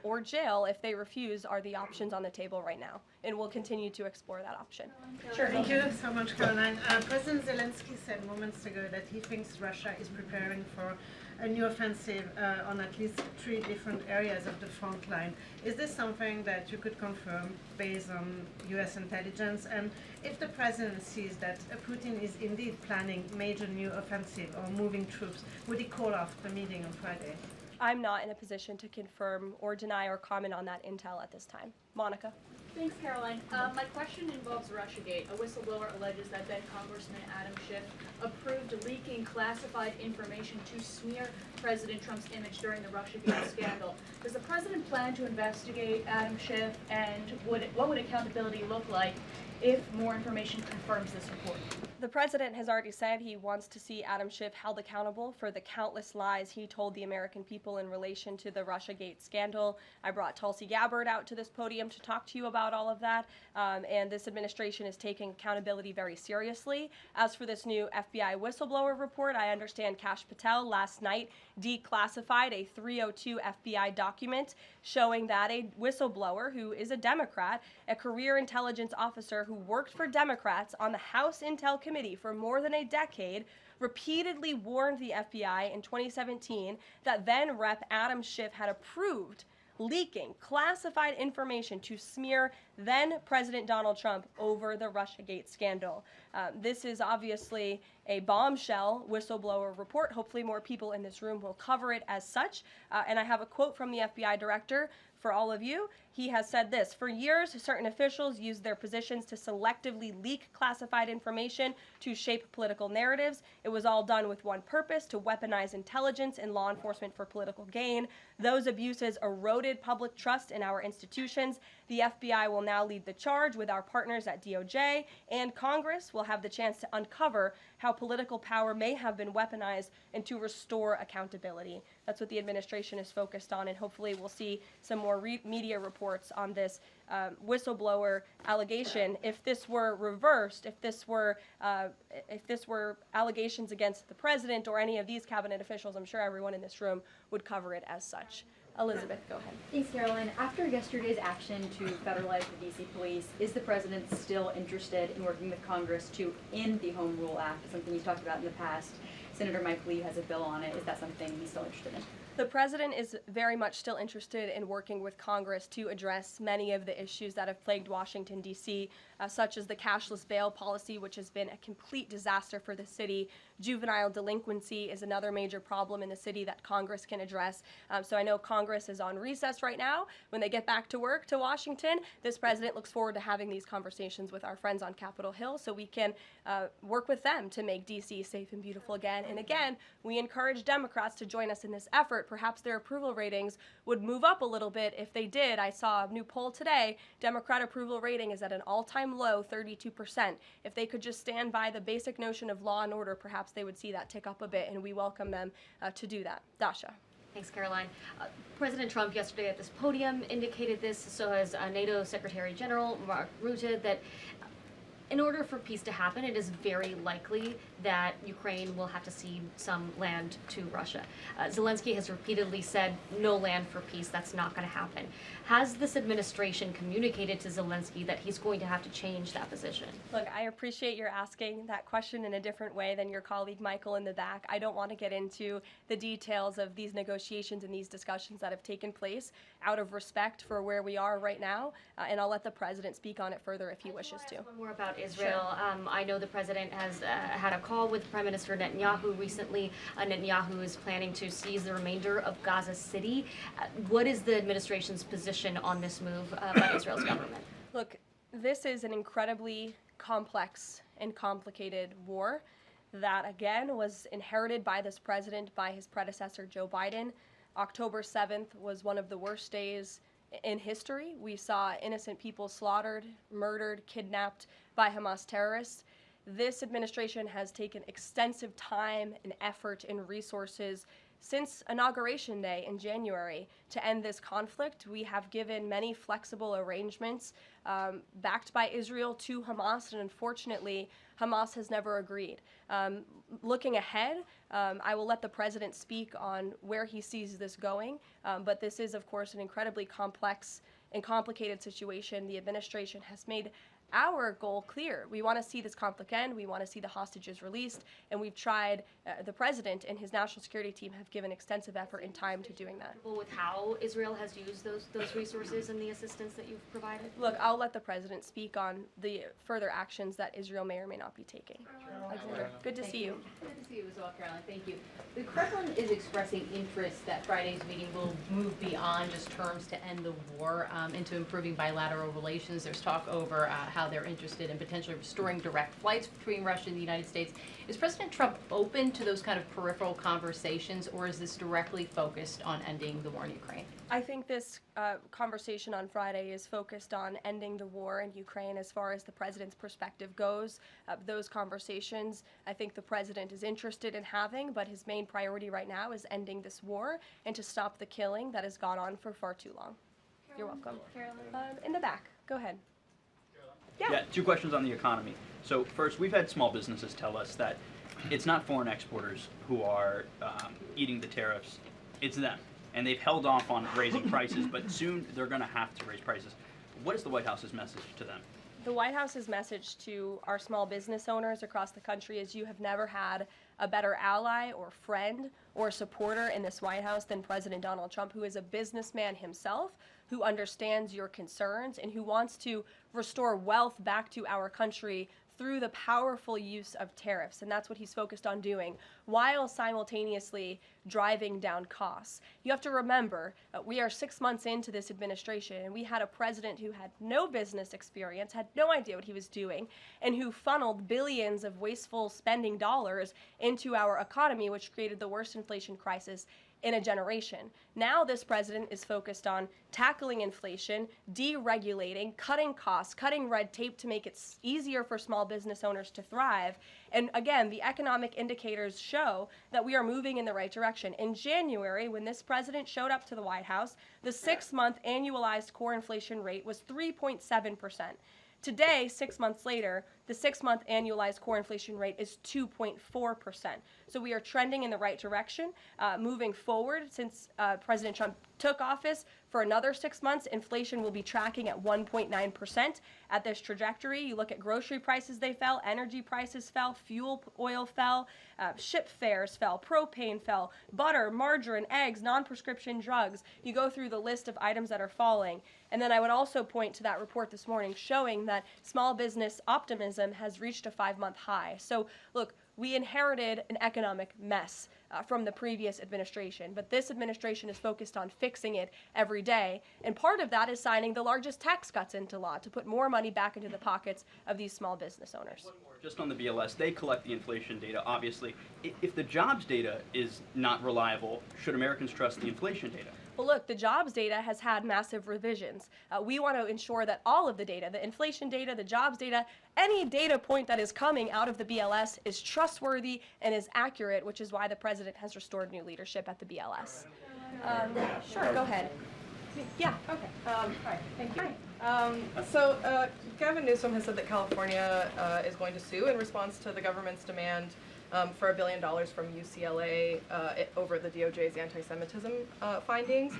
Speaker 8: or jail if they refuse are the options on the table right now. And we'll continue to explore that option.
Speaker 19: Sure. Thank you so much, Karoline. President Zelensky said moments ago that he thinks Russia is preparing for a new offensive on at least 3 different areas of the front line. Is this something that you could confirm based on U.S. intelligence? And if the president sees that Putin is indeed planning major new offensive or moving troops, would he call off the meeting on Friday?
Speaker 8: I'm not in a position to confirm or deny or comment on that intel at this time. Monica.
Speaker 4: Thanks, Caroline. My question involves Russiagate. A whistleblower alleges that then Congressman Adam Schiff approved leaking classified information to smear President Trump's image during the Russiagate scandal. Does the president plan to investigate Adam Schiff, and what would accountability look like if more information confirms this report?
Speaker 8: The president has already said he wants to see Adam Schiff held accountable for the countless lies he told the American people in relation to the Russiagate scandal. I brought Tulsi Gabbard out to this podium to talk to you about all of that, and this administration is taking accountability very seriously. As for this new FBI whistleblower report, I understand Kash Patel last night declassified a 302 FBI document showing that a whistleblower who is a Democrat, a career intelligence officer who worked for Democrats on the House Intel Committee for more than a decade, repeatedly warned the FBI in 2017 that then Rep. Adam Schiff had approved leaking classified information to smear then President Donald Trump over the Russiagate scandal. This is obviously a bombshell whistleblower report. Hopefully more people in this room will cover it as such. And I have a quote from the FBI director for all of you. He has said this: "For years, certain officials used their positions to selectively leak classified information to shape political narratives. It was all done with one purpose: to weaponize intelligence and law enforcement for political gain. Those abuses eroded public trust in our institutions. The FBI will now lead the charge with our partners at DOJ, and Congress will have the chance to uncover how political power may have been weaponized and to restore accountability." That's what the administration is focused on, and hopefully we'll see some more media reports on this whistleblower allegation. If this were reversed, if this were allegations against the president or any of these cabinet officials, I'm sure everyone in this room would cover it as such. Elizabeth, go ahead.
Speaker 4: Thanks, Caroline. After yesterday's action to federalize the D.C. police, is the president still interested in working with Congress to end the Home Rule Act, something you've talked about in the past? Senator Mike Lee has a bill on it. Is that something he's still interested in?
Speaker 8: The president is very much still interested in working with Congress to address many of the issues that have plagued Washington, D.C., such as the cashless bail policy, which has been a complete disaster for the city. Juvenile delinquency is another major problem in the city that Congress can address. So I know Congress is on recess right now. When they get back to work to Washington, this president looks forward to having these conversations with our friends on Capitol Hill so we can work with them to make D.C. safe and beautiful again. And again, we encourage Democrats to join us in this effort. Perhaps their approval ratings would move up a little bit if they did. I saw a new poll today. Democrat approval rating is at an all-time low, 32%. If they could just stand by the basic notion of law and order, perhaps they would see that tick up a bit, and we welcome them to do that. Dasha.
Speaker 20: Thanks, Caroline. President Trump yesterday at this podium indicated this, so has NATO Secretary General Mark Rutte, that in order for peace to happen, it is very likely that Ukraine will have to cede some land to Russia. Zelensky has repeatedly said no land for peace. That's not going to happen. Has this administration communicated to Zelensky that he's going to have to change that position?
Speaker 8: Look, I appreciate your asking that question in a different way than your colleague Michael in the back. I don't want to get into the details of these negotiations and these discussions that have taken place out of respect for where we are right now, and I'll let the president speak on it further if he wishes to.
Speaker 20: One more about Israel. Sure. I know the president has had a call with Prime Minister Netanyahu recently. Netanyahu is planning to seize the remainder of Gaza City. What is the administration's position on this move by Israel's government?
Speaker 8: Look, this is an incredibly complex and complicated war that, again, was inherited by this president, by his predecessor, Joe Biden. October 7th was one of the worst days in history. We saw innocent people slaughtered, murdered, kidnapped by Hamas terrorists. This administration has taken extensive time and effort and resources since Inauguration Day in January to end this conflict. We have given many flexible arrangements backed by Israel to Hamas, and unfortunately, Hamas has never agreed. Looking ahead, I will let the president speak on where he sees this going, but this is, of course, an incredibly complex and complicated situation. The administration has made our goal clear. We want to see this conflict end. We want to see the hostages released, and we've tried. The president and his national security team have given extensive effort and time to doing that.
Speaker 20: With how Israel has used those resources and the assistance that you've provided?
Speaker 8: Look, I'll let the president speak on the further actions that Israel may or may not be taking. Alexander, good to see you.
Speaker 21: Good to see you as well, Caroline. Thank you. The Kremlin is expressing interest that Friday's meeting will move beyond just terms to end the war into improving bilateral relations. There's talk over how they're interested in potentially restoring direct flights between Russia and the United States. Is President Trump open to those kind of peripheral conversations, or is this directly focused on ending the war in Ukraine?
Speaker 8: I think this conversation on Friday is focused on ending the war in Ukraine as far as the president's perspective goes. Those conversations, I think the president is interested in having, but his main priority right now is ending this war and to stop the killing that has gone on for far too long. You're welcome. In the back, go ahead.
Speaker 6: Yeah, 2 questions on the economy. So first, we've had small businesses tell us that it's not foreign exporters who are eating the tariffs, it's them. And they've held off on raising prices, but soon they're going to have to raise prices. What is the White House's message to them?
Speaker 8: The White House's message to our small business owners across the country is you have never had a better ally or friend or supporter in this White House than President Donald Trump, who is a businessman himself, who understands your concerns and who wants to restore wealth back to our country through the powerful use of tariffs. And that's what he's focused on doing, while simultaneously driving down costs. You have to remember, we are 6 months into this administration, and we had a president who had no business experience, had no idea what he was doing, and who funneled billions of wasteful spending dollars into our economy, which created the worst inflation crisis in a generation. Now this president is focused on tackling inflation, deregulating, cutting costs, cutting red tape to make it easier for small business owners to thrive. And again, the economic indicators show that we are moving in the right direction. In January, when this president showed up to the White House, the 6-month annualized core inflation rate was 3.7%. Today, 6 months later, the 6-month annualized core inflation rate is 2.4%. So we are trending in the right direction. Moving forward, since President Trump took office, for another 6 months, inflation will be tracking at 1.9% at this trajectory. You look at grocery prices, they fell, energy prices fell, fuel oil fell, ship fares fell, propane fell, butter, margarine, eggs, non-prescription drugs. You go through the list of items that are falling. And then I would also point to that report this morning showing that small business optimism has reached a 5-month high. So look, we inherited an economic mess from the previous administration, but this administration is focused on fixing it every day. And part of that is signing the largest tax cuts into law to put more money back into the pockets of these small business owners.
Speaker 6: Just on the BLS, they collect the inflation data, obviously. If the jobs data is not reliable, should Americans trust the inflation data?
Speaker 8: Well, look, the jobs data has had massive revisions. We want to ensure that all of the data, the inflation data, the jobs data, any data point that is coming out of the BLS is trustworthy and is accurate, which is why the president has restored new leadership at the BLS. Sure, go ahead. Yeah.
Speaker 22: Okay. Hi. Thank you. Hi. Gavin Newsom has said that California is going to sue in response to the government's demand for $1 billion from UCLA over the DOJ's anti-Semitism findings.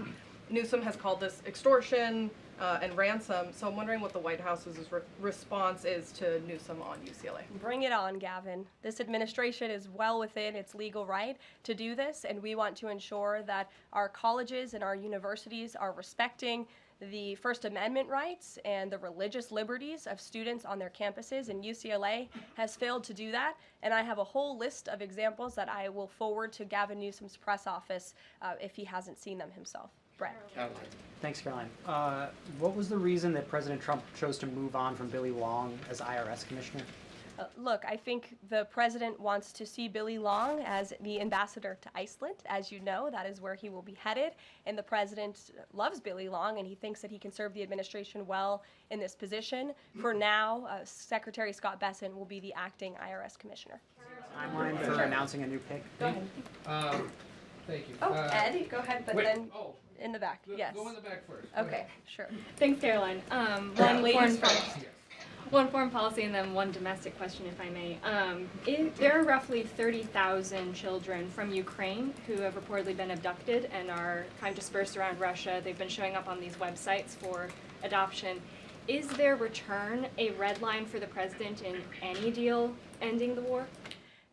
Speaker 22: Newsom has called this extortion and ransom, so I'm wondering what the White House's response is to Newsom on UCLA.
Speaker 8: Bring it on, Gavin. This administration is well within its legal right to do this, and we want to ensure that our colleges and our universities are respecting the First Amendment rights and the religious liberties of students on their campuses, and UCLA has failed to do that. And I have a whole list of examples that I will forward to Gavin Newsom's press office if he hasn't seen them himself. Brett.
Speaker 23: Thanks, Caroline. What was the reason that President Trump chose to move on from Billy Long as IRS commissioner?
Speaker 8: Look, I think the president wants to see Billy Long as the ambassador to Iceland. As you know, that is where he will be headed. And the president loves Billy Long, and he thinks that he can serve the administration well in this position. For now, Secretary Scott Bessent will be the acting IRS commissioner.
Speaker 23: Timeline for announcing a new pick?
Speaker 8: Go ahead.
Speaker 24: Thank you.
Speaker 8: Oh, Ed, go ahead, but
Speaker 24: wait,
Speaker 8: then in the back, yes.
Speaker 24: Go in the back first.
Speaker 8: Okay, sure.
Speaker 20: Thanks, Caroline. One foreign policy and then one domestic question, if I may. There are roughly 30,000 children from Ukraine who have reportedly been abducted and are kind of dispersed around Russia. They've been showing up on these websites for adoption. Is their return a red line for the president in any deal ending the war?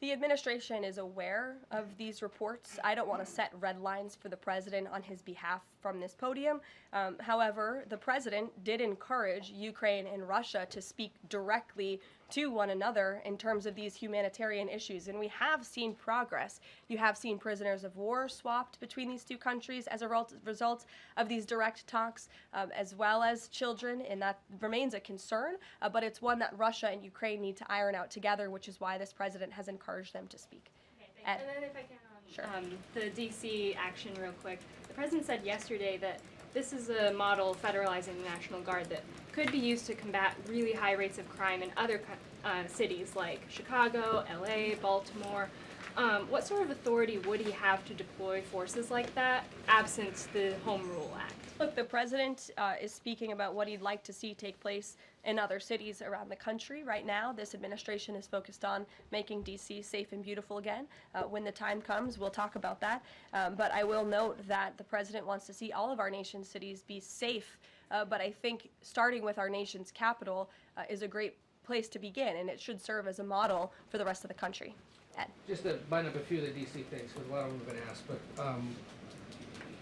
Speaker 8: The administration is aware of these reports. I don't want to set red lines for the president on his behalf from this podium. However, the president did encourage Ukraine and Russia to speak directly to one another in terms of these humanitarian issues, and we have seen progress. You have seen prisoners of war swapped between these two countries as a result of these direct talks, as well as children, and that remains a concern, but it's one that Russia and Ukraine need to iron out together, which is why this president has encouraged them to speak.
Speaker 4: And then if I can,
Speaker 8: Sure.
Speaker 3: The DC action real quick. The president said yesterday that this is a model federalizing the National Guard that could be used to combat really high rates of crime in other cities like Chicago, LA, Baltimore. What sort of authority would he have to deploy forces like that, absent the Home Rule Act?
Speaker 8: Look, the president is speaking about what he'd like to see take place in other cities around the country. Right now, this administration is focused on making D.C. safe and beautiful again. When the time comes, we'll talk about that. But I will note that the president wants to see all of our nation's cities be safe. But I think starting with our nation's capital is a great place to begin, and it should serve as a model for the rest of the country. Ed.
Speaker 5: Just to bind up a few of the D.C. things, because a lot of them have been asked, but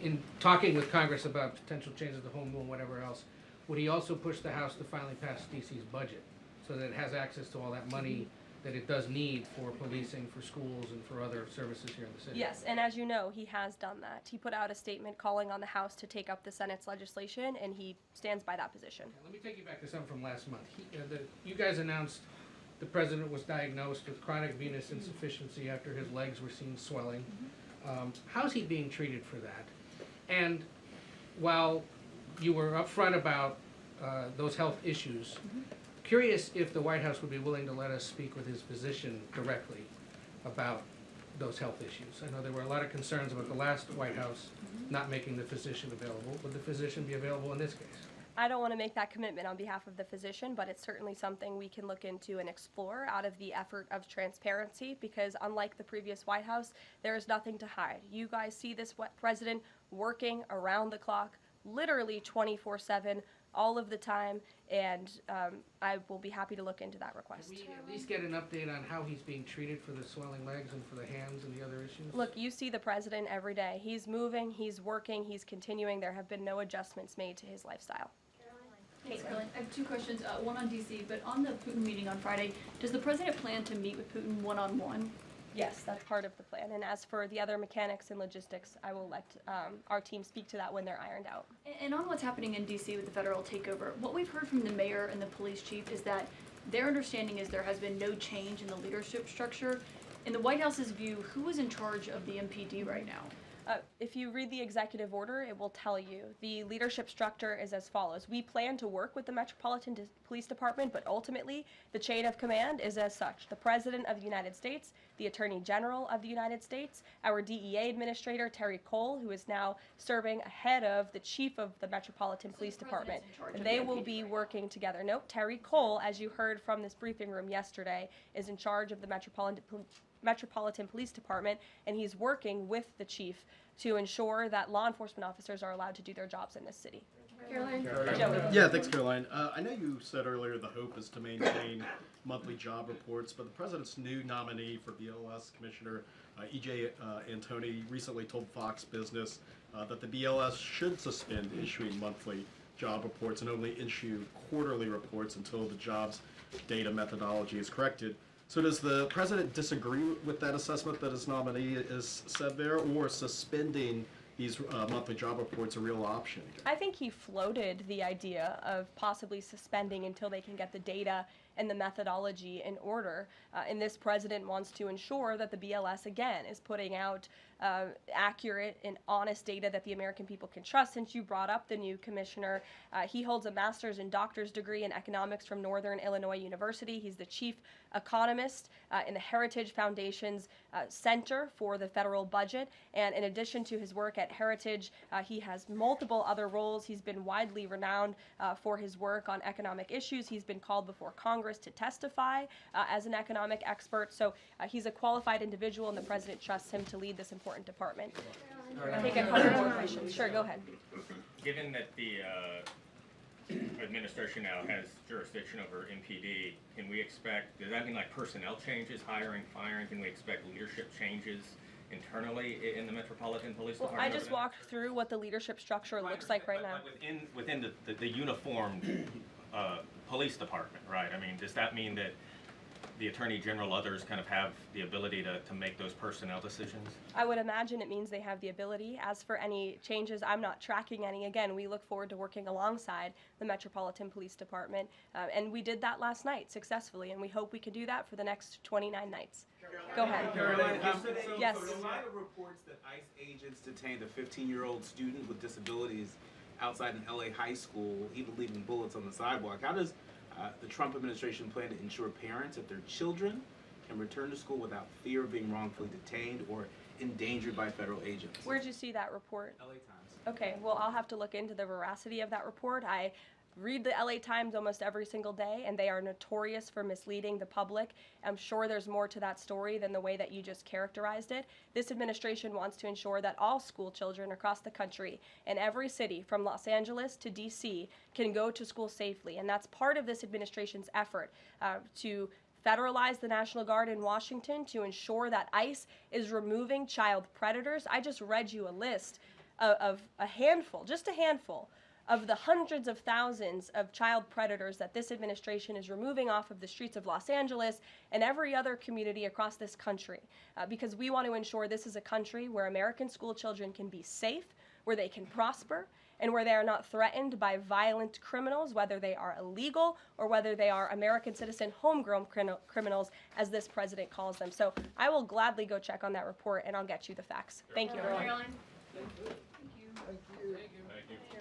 Speaker 5: in talking with Congress about potential changes to home rule and whatever else, would he also push the House to finally pass D.C.'s budget so that it has access to all that money that it does need for policing, for schools, and for other services here in the city?
Speaker 8: Yes, and as you know, he has done that. He put out a statement calling on the House to take up the Senate's legislation, and he stands by that position.
Speaker 5: Let me take you back to something from last month. You guys announced the president was diagnosed with chronic venous insufficiency after his legs were seen swelling. How's he being treated for that? And while you were upfront about those health issues, curious if the White House would be willing to let us speak with his physician directly about those health issues. I know there were a lot of concerns about the last White House not making the physician available. Would the physician be available in this case?
Speaker 8: I don't want to make that commitment on behalf of the physician, but it's certainly something we can look into and explore out of the effort of transparency, because unlike the previous White House, there is nothing to hide. You guys see this president working around the clock, literally 24/7, all of the time, and I will be happy to look into that request.
Speaker 5: Can we at least get an update on how he's being treated for the swelling legs and for the hands and the other issues?
Speaker 8: Look, you see the president every day. He's moving, he's working, he's continuing. There have been no adjustments made to his lifestyle.
Speaker 7: Hey, Karoline, I have two questions, one on DC, but on the Putin meeting on Friday, does the president plan to meet with Putin one-on-one?
Speaker 8: Yes, that's part of the plan. And as for the other mechanics and logistics, I will let our team speak to that when they're ironed out.
Speaker 7: And on what's happening in DC with the federal takeover, what we've heard from the mayor and the police chief is that their understanding is there has been no change in the leadership structure. In the White House's view, who is in charge of the MPD right now?
Speaker 8: If you read the executive order, it will tell you. The leadership structure is as follows. We plan to work with the Metropolitan Police Department, but ultimately the chain of command is as such. The President of the United States, the Attorney General of the United States, our DEA Administrator, Terry Cole, who is now serving ahead of the Chief of the Metropolitan Police Department. And they will be working together. Nope, Terry Cole, as you heard from this briefing room yesterday, is in charge of the Metropolitan Police Department, and he's working with the chief to ensure that law enforcement officers are allowed to do their jobs in this city.
Speaker 7: Caroline?
Speaker 8: Joey.
Speaker 24: Yeah, thanks, Caroline. I know you said earlier the hope is to maintain monthly job reports, but the president's new nominee for BLS Commissioner E.J. Antoni recently told Fox Business that the BLS should suspend issuing monthly job reports and only issue quarterly reports until the jobs data methodology is corrected. So does the president disagree with that assessment that his nominee is said there, or suspending these monthly job reports a real option?
Speaker 8: I think he floated the idea of possibly suspending until they can get the data and the methodology in order. And this president wants to ensure that the BLS, again, is putting out accurate and honest data that the American people can trust. Since you brought up the new commissioner, he holds a master's and doctor's degree in economics from Northern Illinois University. He's the chief economist in the Heritage Foundation's Center for the Federal Budget. And in addition to his work at Heritage, he has multiple other roles. He's been widely renowned for his work on economic issues. He's been called before Congress to testify as an economic expert. So he's a qualified individual, and the president trusts him to lead this important department. Take a couple more questions. Sure, go ahead.
Speaker 25: Given that the administration now has jurisdiction over MPD, can we expect, does that mean like personnel changes, hiring, firing? Can we expect leadership changes internally in the Metropolitan Police
Speaker 8: Well,
Speaker 25: Department?
Speaker 8: I just walked through what the leadership structure looks like right now.
Speaker 25: Within the uniformed police department, right? I mean, does that mean that the Attorney General, others kind of have the ability to make those personnel decisions?
Speaker 8: I would imagine it means they have the ability. As for any changes, I'm not tracking any. Again, we look forward to working alongside the Metropolitan Police Department, and we did that last night successfully, and we hope we can do that for the next 29 nights. Go ahead.
Speaker 1: Karoline,
Speaker 8: Yes.
Speaker 1: So in light of reports that ICE agents detained a 15-year-old student with disabilities outside an LA high school, even leaving bullets on the sidewalk, how does the Trump administration plan to ensure parents that their children can return to school without fear of being wrongfully detained or endangered by federal agents?
Speaker 8: Where'd you see that report?
Speaker 1: LA Times.
Speaker 8: Okay, well, I'll have to look into the veracity of that report. I read the LA Times almost every single day, and they are notorious for misleading the public. I'm sure there's more to that story than the way that you just characterized it. This administration wants to ensure that all school children across the country in every city, from Los Angeles to DC, can go to school safely, and that's part of this administration's effort to federalize the National Guard in Washington, to ensure that ICE is removing child predators. I just read you a list of a handful, just a handful, of the hundreds of thousands of child predators that this administration is removing off of the streets of Los Angeles and every other community across this country, because we want to ensure this is a country where American school children can be safe, where they can prosper, and where they are not threatened by violent criminals, whether they are illegal or whether they are American citizen homegrown criminals, as this president calls them. So I will gladly go check on that report, and I'll get you the facts. Thank you.
Speaker 25: Caroline.
Speaker 12: Thank you.
Speaker 17: Thank you.